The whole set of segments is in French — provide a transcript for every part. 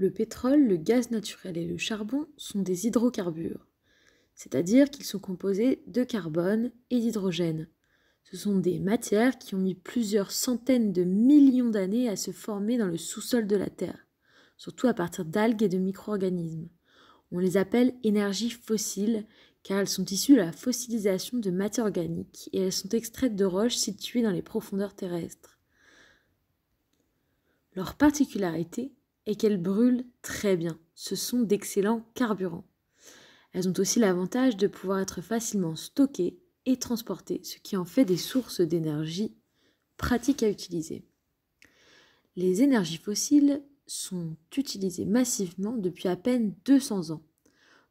Le pétrole, le gaz naturel et le charbon sont des hydrocarbures, c'est-à-dire qu'ils sont composés de carbone et d'hydrogène. Ce sont des matières qui ont mis plusieurs centaines de millions d'années à se former dans le sous-sol de la Terre, surtout à partir d'algues et de micro-organismes. On les appelle énergies fossiles car elles sont issues de la fossilisation de matières organiques et elles sont extraites de roches situées dans les profondeurs terrestres. Leur particularité est qu'elles brûlent très bien. Ce sont d'excellents carburants. Elles ont aussi l'avantage de pouvoir être facilement stockées et transportées, ce qui en fait des sources d'énergie pratiques à utiliser. Les énergies fossiles sont utilisées massivement depuis à peine 200 ans.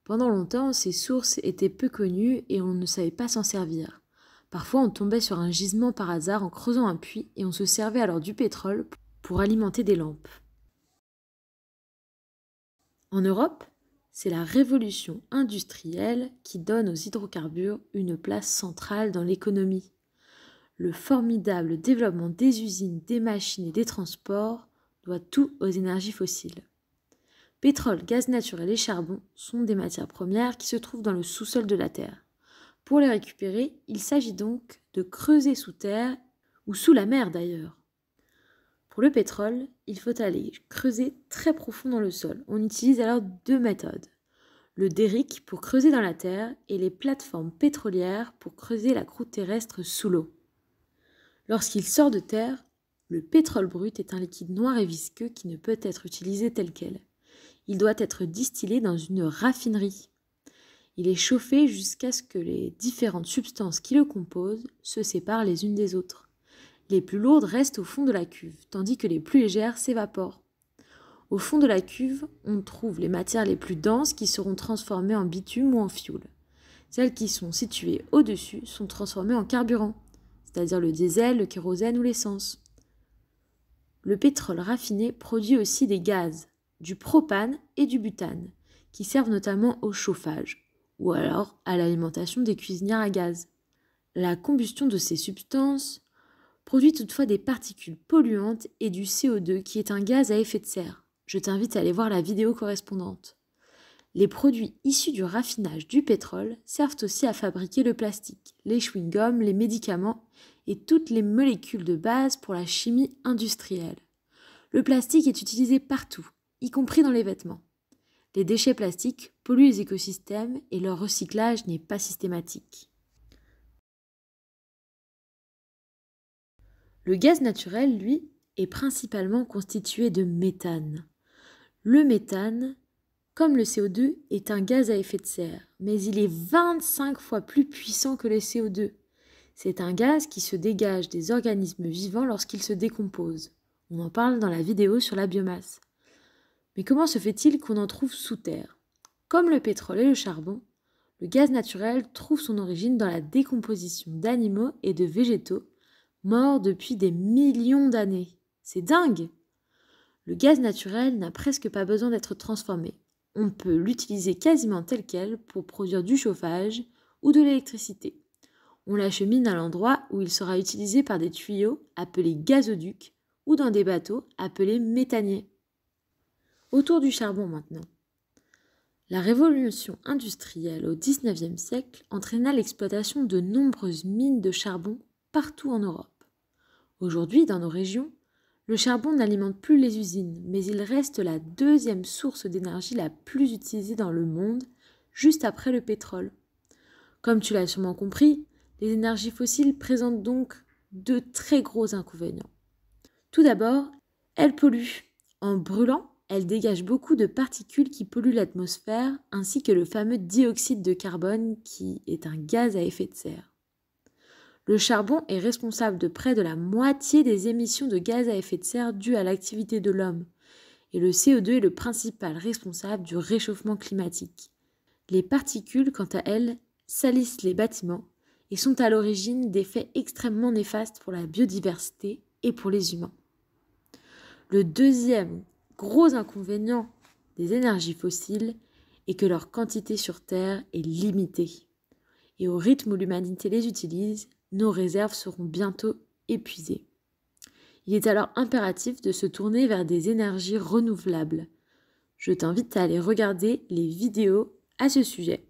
Pendant longtemps, ces sources étaient peu connues et on ne savait pas s'en servir. Parfois, on tombait sur un gisement par hasard en creusant un puits et on se servait alors du pétrole pour alimenter des lampes. En Europe, c'est la révolution industrielle qui donne aux hydrocarbures une place centrale dans l'économie. Le formidable développement des usines, des machines et des transports doit tout aux énergies fossiles. Pétrole, gaz naturel et charbon sont des matières premières qui se trouvent dans le sous-sol de la Terre. Pour les récupérer, il s'agit donc de creuser sous terre ou sous la mer d'ailleurs. Pour le pétrole, il faut aller creuser très profond dans le sol. On utilise alors deux méthodes. Le derrick pour creuser dans la terre et les plateformes pétrolières pour creuser la croûte terrestre sous l'eau. Lorsqu'il sort de terre, le pétrole brut est un liquide noir et visqueux qui ne peut être utilisé tel quel. Il doit être distillé dans une raffinerie. Il est chauffé jusqu'à ce que les différentes substances qui le composent se séparent les unes des autres. Les plus lourdes restent au fond de la cuve, tandis que les plus légères s'évaporent. Au fond de la cuve, on trouve les matières les plus denses qui seront transformées en bitume ou en fioul. Celles qui sont situées au-dessus sont transformées en carburant, c'est-à-dire le diesel, le kérosène ou l'essence. Le pétrole raffiné produit aussi des gaz, du propane et du butane, qui servent notamment au chauffage, ou alors à l'alimentation des cuisinières à gaz. La combustion de ces substances produit toutefois des particules polluantes et du CO2 qui est un gaz à effet de serre. Je t'invite à aller voir la vidéo correspondante. Les produits issus du raffinage du pétrole servent aussi à fabriquer le plastique, les chewing-gums, les médicaments et toutes les molécules de base pour la chimie industrielle. Le plastique est utilisé partout, y compris dans les vêtements. Les déchets plastiques polluent les écosystèmes et leur recyclage n'est pas systématique. Le gaz naturel, lui, est principalement constitué de méthane. Le méthane, comme le CO2, est un gaz à effet de serre, mais il est 25 fois plus puissant que le CO2. C'est un gaz qui se dégage des organismes vivants lorsqu'ils se décomposent. On en parle dans la vidéo sur la biomasse. Mais comment se fait-il qu'on en trouve sous terre? Comme le pétrole et le charbon, le gaz naturel trouve son origine dans la décomposition d'animaux et de végétaux morts depuis des millions d'années. C'est dingue! Le gaz naturel n'a presque pas besoin d'être transformé. On peut l'utiliser quasiment tel quel pour produire du chauffage ou de l'électricité. On l'achemine à l'endroit où il sera utilisé par des tuyaux appelés gazoducs ou dans des bateaux appelés méthaniers. Autour du charbon maintenant. La révolution industrielle au XIXe siècle entraîna l'exploitation de nombreuses mines de charbon partout en Europe. Aujourd'hui, dans nos régions, le charbon n'alimente plus les usines, mais il reste la deuxième source d'énergie la plus utilisée dans le monde, juste après le pétrole. Comme tu l'as sûrement compris, les énergies fossiles présentent donc de très gros inconvénients. Tout d'abord, elles polluent. En brûlant, elles dégagent beaucoup de particules qui polluent l'atmosphère, ainsi que le fameux dioxyde de carbone qui est un gaz à effet de serre. Le charbon est responsable de près de la moitié des émissions de gaz à effet de serre dues à l'activité de l'homme, et le CO2 est le principal responsable du réchauffement climatique. Les particules, quant à elles, salissent les bâtiments et sont à l'origine d'effets extrêmement néfastes pour la biodiversité et pour les humains. Le deuxième gros inconvénient des énergies fossiles est que leur quantité sur Terre est limitée. Et au rythme où l'humanité les utilise, nos réserves seront bientôt épuisées. Il est alors impératif de se tourner vers des énergies renouvelables. Je t'invite à aller regarder les vidéos à ce sujet.